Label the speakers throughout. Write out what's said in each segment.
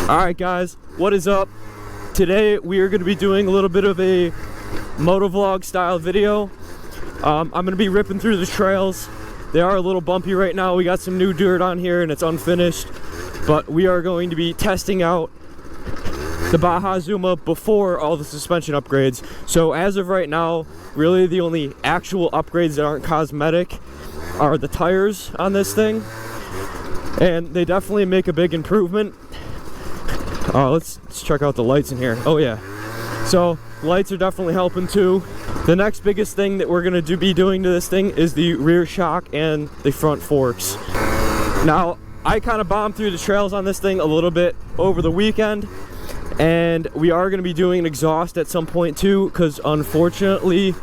Speaker 1: Alright guys, what is up? Today we are going to be doing a little bit of a motovlog style video. I'm going to be ripping through the trails. They are a little bumpy right now. We got some new dirt on here and it's unfinished, but we are going to be testing out the BAJA ZUMA before all the suspension upgrades. So as of right now, really the only actual upgrades that aren't cosmetic are the tires on this thing, and they definitely make a big improvement. Let's check out the lights in here. Oh yeah, so lights are definitely helping too. The next biggest thing that we're going to be doing to this thing is the rear shock and the front forks. Now I kind of bombed through the trails on this thing a little bit over the weekend, and we are going to be doing an exhaust at some point too, because unfortunately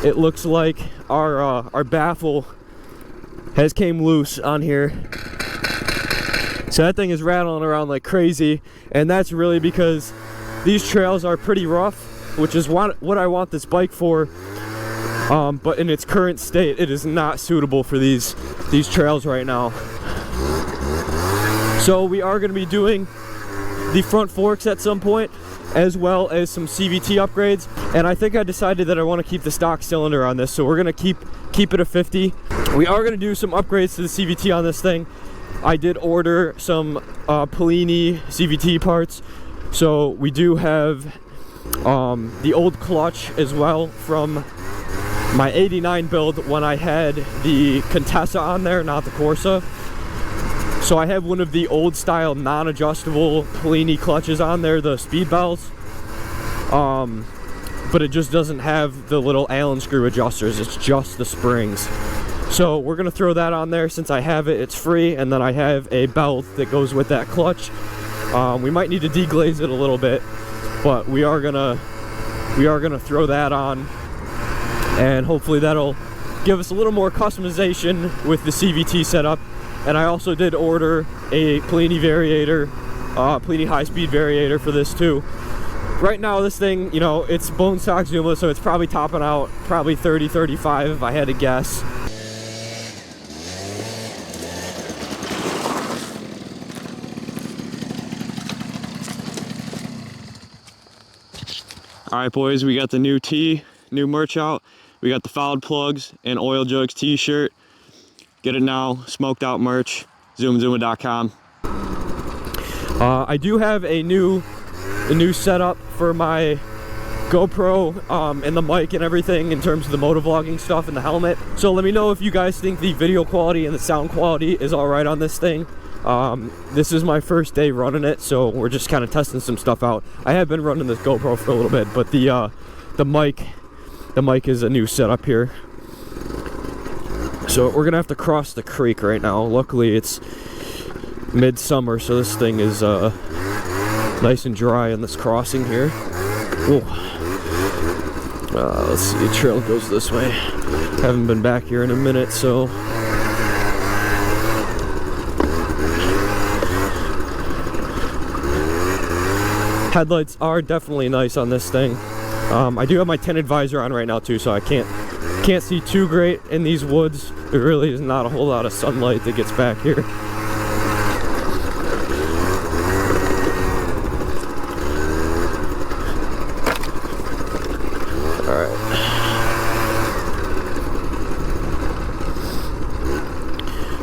Speaker 1: it looks like our baffle has came loose on here. So that thing is rattling around like crazy, and that's really because these trails are pretty rough, which is what I want this bike for. But in its current state, it is not suitable for these trails right now. So we are going to be doing the front forks at some point, as well as some CVT upgrades. And I think I decided that I want to keep the stock cylinder on this, so we're going to keep it a 50. We are going to do some upgrades to the CVT on this thing. I did order some Wheelie CVT parts, so we do have the old clutch as well from my 89 build when I had the Contessa on there, not the Corsa. So I have one of the old style non-adjustable Wheelie clutches on there, the speed bells, but it just doesn't have the little Allen screw adjusters, it's just the springs. So we're going to throw that on there since I have it, it's free, and then I have a belt that goes with that clutch. We might need to deglaze it a little bit, but we are gonna throw that on, and hopefully that'll give us a little more customization with the CVT setup. And I also did order a Wheelie variator, Wheelie high-speed variator for this too. Right now this thing, you know, it's bone stock ZUMA, so it's probably topping out probably 30-35 if I had to guess. Alright boys, we got the new new merch out. We got the fouled plugs and oil jugs t-shirt. Get it now, smoked out merch, ZUMA.com. I do have a new setup for my GoPro and the mic and everything in terms of the motovlogging stuff and the helmet. So let me know if you guys think the video quality and the sound quality is alright on this thing. This is my first day running it, so we're just kind of testing some stuff out. I have been running this GoPro for a little bit, but the mic is a new setup here. So we're gonna have to cross the creek right now. Luckily it's midsummer, so this thing is nice and dry in this crossing here. Let's see, the trail goes this way. Haven't been back here in a minute, so headlights are definitely nice on this thing. I do have my tinted visor on right now too, so I can't see too great in these woods. There really is not a whole lot of sunlight that gets back here.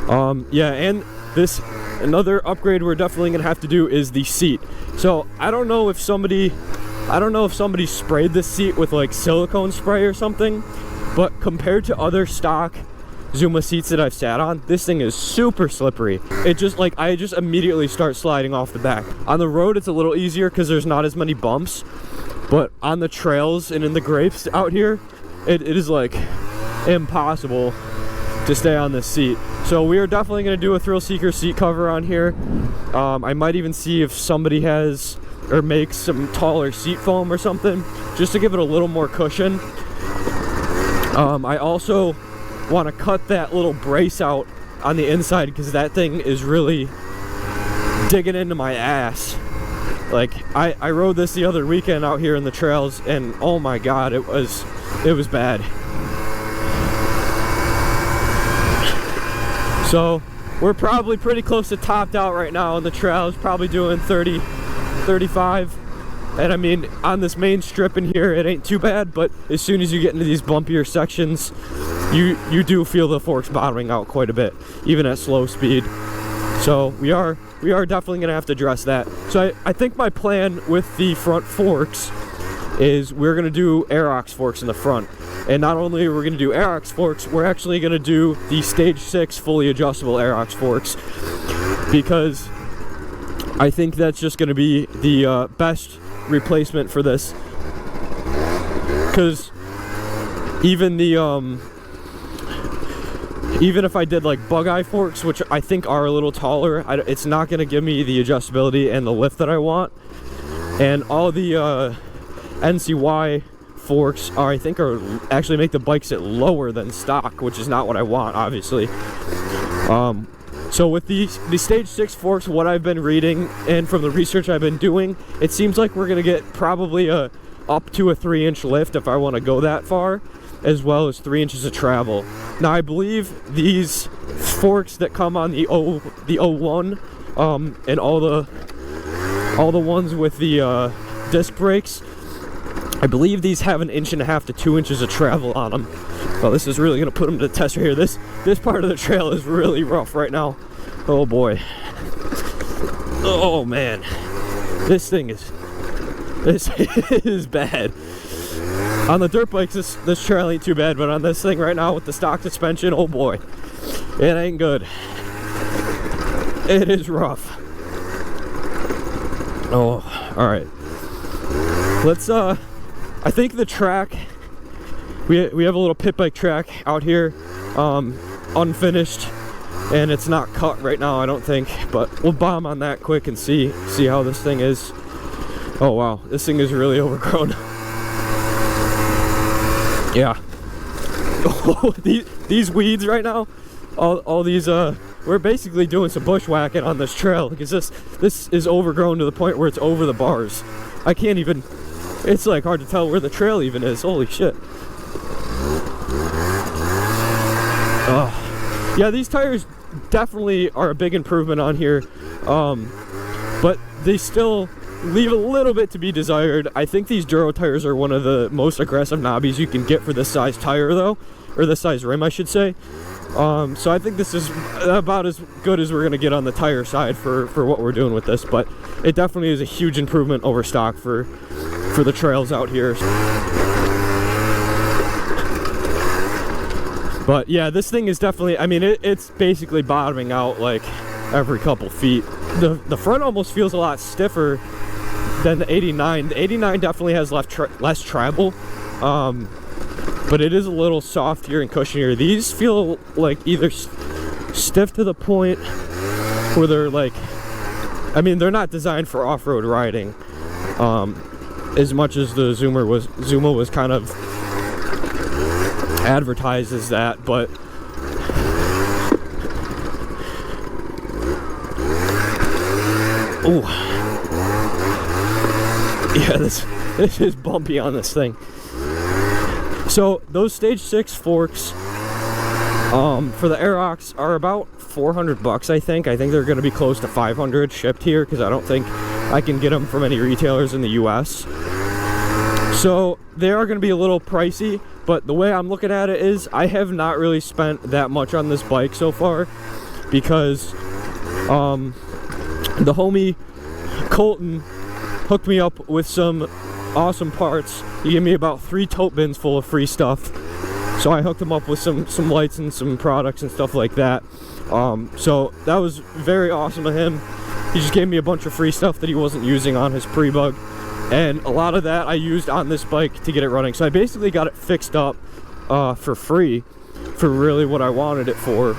Speaker 1: Alright. Yeah, and another upgrade we're definitely gonna have to do is the seat. So I don't know if somebody sprayed this seat with like silicone spray or something, but compared to other stock ZUMA seats that I've sat on, this thing is super slippery. It just like, I just immediately start sliding off the back. On the road it's a little easier because there's not as many bumps, but on the trails and in the grapes out here, it is like impossible to stay on this seat. So we are definitely going to do a Thrill Seeker seat cover on here. I might even see if somebody has or makes some taller seat foam or something, just to give it a little more cushion. I also want to cut that little brace out on the inside because that thing is really digging into my ass. Like I rode this the other weekend out here in the trails, and oh my god, it was bad. So we're probably pretty close to topped out right now on the trails, probably doing 30 35. And I mean, on this main strip in here, it ain't too bad, but as soon as you get into these bumpier sections, you do feel the forks bottoming out quite a bit, even at slow speed. So we are definitely gonna have to address that. So I think my plan with the front forks is we're gonna do Aerox forks in the front. And not only are we gonna do Aerox forks, we're actually gonna do the stage 6 fully adjustable Aerox forks, because I think that's just gonna be the best replacement for this. Because even the even if I did like bug eye forks, which I think are a little taller, it's not going to give me the adjustability and the lift that I want. And all the NCY forks I think are actually make the bike sit lower than stock, which is not what I want, obviously. So with the stage 6 forks, what I've been reading and from the research I've been doing, it seems like we're going to get probably up to a 3-inch lift if I want to go that far, as well as 3 inches of travel. Now I believe these forks that come on the 01 and all the ones with the disc brakes, I believe these have 1.5 inches to 2 inches of travel on them. Well, this is really gonna put them to the test right here. This part of the trail is really rough right now. Oh boy. Oh man, this is bad. On the dirt bikes, this trail ain't too bad, but on this thing right now with the stock suspension, oh boy, it ain't good. It is rough. Oh, all right. Let's I think the track, we have a little pit bike track out here, unfinished, and it's not cut right now, I don't think, but we'll bomb on that quick and see how this thing is. Oh wow, this thing is really overgrown. Yeah. Oh, these weeds right now, all these we're basically doing some bushwhacking on this trail, because this is overgrown to the point where it's over the bars. I can't even, it's like hard to tell where the trail even is. Holy shit. Yeah, these tires definitely are a big improvement on here, but they still leave a little bit to be desired. I think these Duro tires are one of the most aggressive knobbies you can get for this size tire though, or this size rim I should say. So I think this is about as good as we're gonna get on the tire side for what we're doing with this, but it definitely is a huge improvement over stock for the trails out here. But yeah, this thing is definitely, I mean, it's basically bottoming out like every couple feet. The front almost feels a lot stiffer than the 89. The 89 definitely has less travel, but it is a little softer and cushionier. These feel like either stiff to the point where they're like, I mean, they're not designed for off-road riding, as much as the ZUMA was kind of advertised as that, but oh yeah, this is bumpy on this thing. So those stage 6 forks for the Aerox are about 400 bucks. I think they're going to be close to 500 shipped here, because I don't think I can get them from any retailers in the US. So they are going to be a little pricey, but the way I'm looking at it is I have not really spent that much on this bike so far, because the homie Colton hooked me up with some awesome parts. He gave me about 3 tote bins full of free stuff, so I hooked him up with some lights and some products and stuff like that. So that was very awesome of him. He just gave me a bunch of free stuff that he wasn't using on his prebug, and a lot of that I used on this bike to get it running. So I basically got it fixed up for free for really what I wanted it for.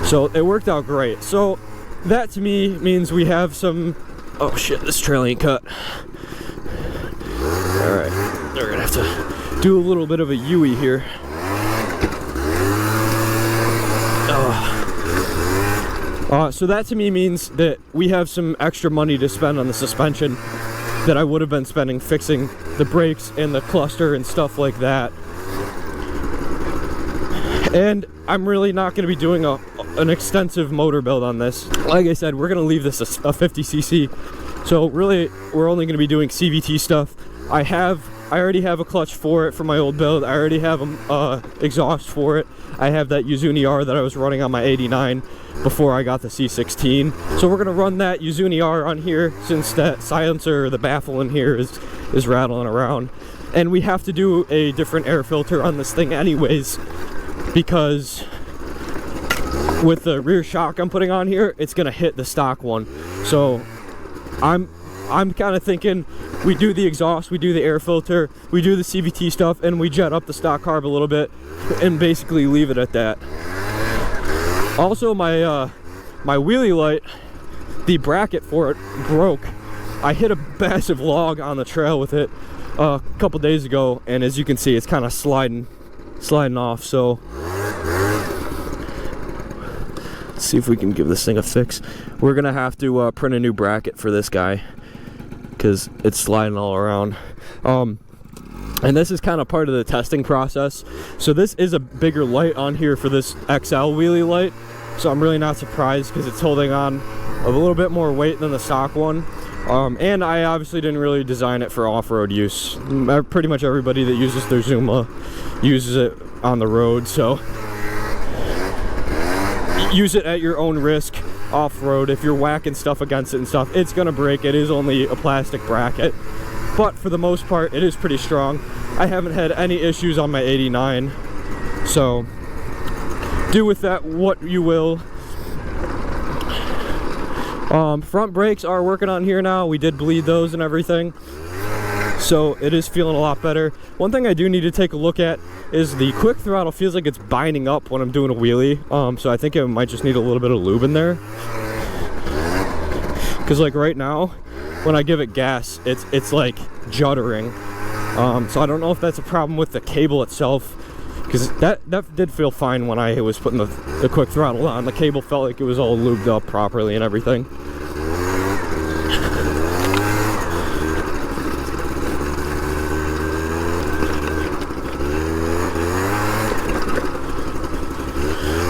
Speaker 1: So it worked out great. So that to me means we have some, oh shit, this trail ain't cut. Alright, we're gonna have to do a little bit of a U-ey here. So that to me means that we have some extra money to spend on the suspension that I would have been spending fixing the brakes and the cluster and stuff like that. And I'm really not going to be doing an extensive motor build on this. Like I said, we're going to leave this a 50cc So really, we're only going to be doing CVT stuff. I already have a clutch for it for my old build. I already have exhaust for it. I have that Uzuni R that I was running on my 89 before I got the C16. So we're gonna run that Uzuni R on here, since that silencer, the baffle in here is rattling around. And we have to do a different air filter on this thing anyways, because with the rear shock I'm putting on here, it's gonna hit the stock one. So I'm kind of thinking we do the exhaust, we do the air filter, we do the CVT stuff, and we jet up the stock carb a little bit and basically leave it at that. Also, my wheelie light, the bracket for it broke. I hit a massive log on the trail with it a couple days ago, and as you can see, it's kind of sliding off. So let's see if we can give this thing a fix. We're gonna have to print a new bracket for this guy because it's sliding all around. And this is kind of part of the testing process. So this is a bigger light on here for this XL wheelie light, so I'm really not surprised because it's holding on a little bit more weight than the stock one. And I obviously didn't really design it for off-road use. Pretty much everybody that uses their ZUMA uses it on the road, so use it at your own risk off-road. If you're whacking stuff against it and stuff, it's gonna break. It is only a plastic bracket, but for the most part it is pretty strong. I haven't had any issues on my 89, so do with that what you will. Front brakes are working on here now. We did bleed those and everything, so it is feeling a lot better. One thing I do need to take a look at is the quick throttle feels like it's binding up when I'm doing a wheelie, so I think it might just need a little bit of lube in there, because like right now when I give it gas, it's like juddering. So I don't know if that's a problem with the cable itself, because that did feel fine when I was putting the quick throttle on. The cable felt like it was all lubed up properly and everything.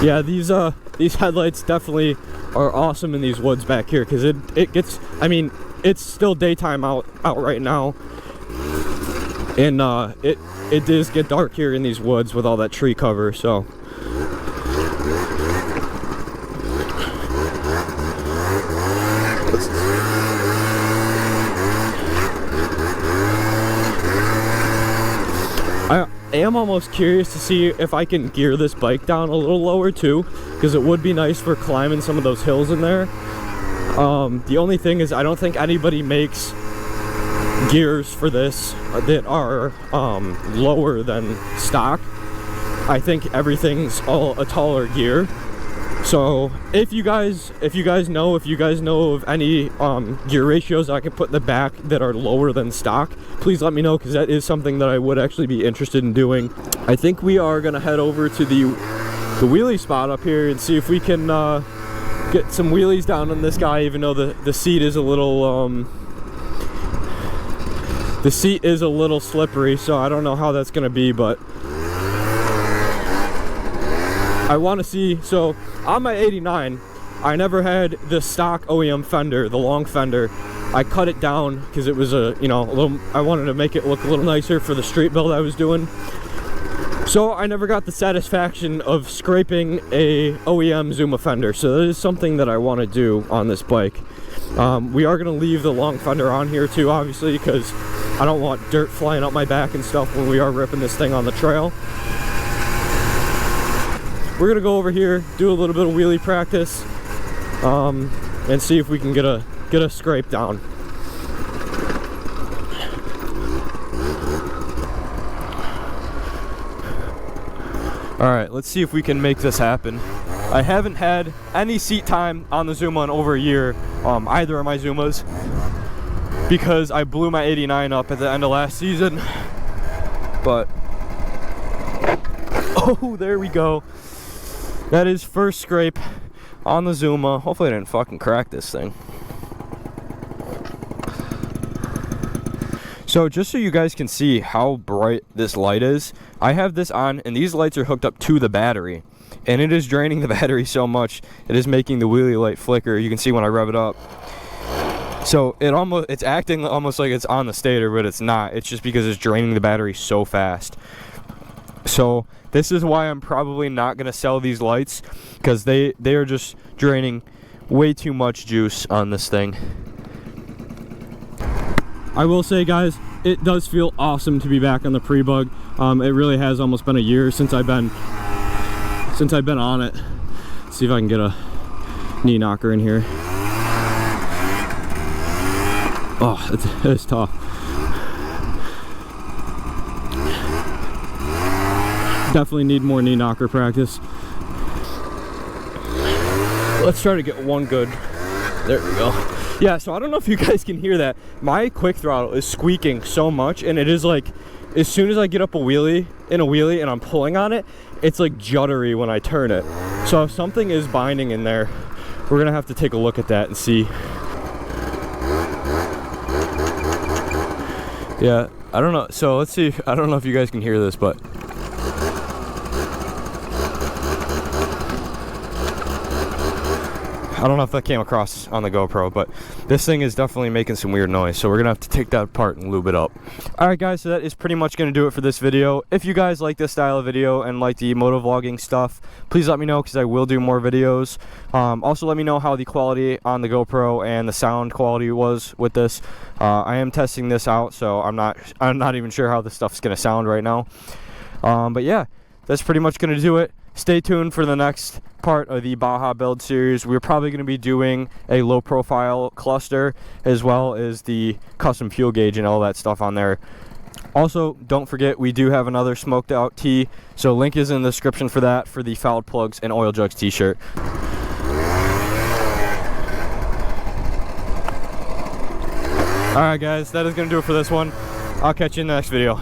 Speaker 1: Yeah, these headlights definitely are awesome in these woods back here, because it gets, I mean, it's still daytime out right now, and it does get dark here in these woods with all that tree cover. So I am almost curious to see if I can gear this bike down a little lower too, because it would be nice for climbing some of those hills in there. The only thing is I don't think anybody makes gears for this that are lower than stock. I think everything's all a taller gear. So if you guys know of any gear ratios I can put in the back that are lower than stock, please let me know, because that is something that I would actually be interested in doing. I think we are gonna head over to the wheelie spot up here and see if we can get some wheelies down on this guy, even though the seat is a little slippery, so I don't know how that's gonna be, but I want to see. So on my 89, I never had the stock OEM fender, the long fender. I cut it down because it was a little, I wanted to make it look a little nicer for the street build I was doing. So I never got the satisfaction of scraping a OEM ZUMA fender. So that is something that I want to do on this bike. We are going to leave the long fender on here too, obviously, because I don't want dirt flying up my back and stuff when we are ripping this thing on the trail. We're gonna go over here, do a little bit of wheelie practice, and see if we can get a scrape down. All right, let's see if we can make this happen. I haven't had any seat time on the ZUMA in over a year, either of my ZUMAs, because I blew my 89 up at the end of last season. But oh, there we go. That is first scrape on the ZUMA. Hopefully I didn't fucking crack this thing. So just so you guys can see how bright this light is, I have this on and these lights are hooked up to the battery, and it is draining the battery so much it is making the wheelie light flicker. You can see when I rev it up. So it's acting almost like it's on the stator, but it's not. It's just because it's draining the battery so fast. So this is why I'm probably not gonna sell these lights, because they are just draining way too much juice on this thing. I will say, guys, it does feel awesome to be back on the prebug. It really has almost been a year since I've been on it. Let's see if I can get a knee knocker in here. Oh, it's tough. Definitely need more knee knocker practice. Let's try to get one good. There we go. Yeah, so I don't know if you guys can hear that. My quick throttle is squeaking so much, and it is like, as soon as I get up a wheelie and I'm pulling on it, it's like juddery when I turn it. So if something is binding in there, we're gonna have to take a look at that and see. Yeah, I don't know. So let's see. I don't know if you guys can hear this, but I don't know if that came across on the GoPro, but this thing is definitely making some weird noise, so we're gonna have to take that apart and lube it up. Alright guys, so that is pretty much gonna do it for this video. If you guys like this style of video and like the motovlogging stuff, please let me know, because I will do more videos. Also let me know how the quality on the GoPro and the sound quality was with this. I am testing this out, so I'm not even sure how this stuff's gonna sound right now. But yeah, that's pretty much gonna do it. Stay tuned for the next part of the Baja build series. We're probably going to be doing a low profile cluster, as well as the custom fuel gauge and all that stuff on there. Also, don't forget, we do have another smoked out tee, so link is in the description for that, for the fouled plugs and oil jugs t-shirt. Alright guys, that is going to do it for this one. I'll catch you in the next video.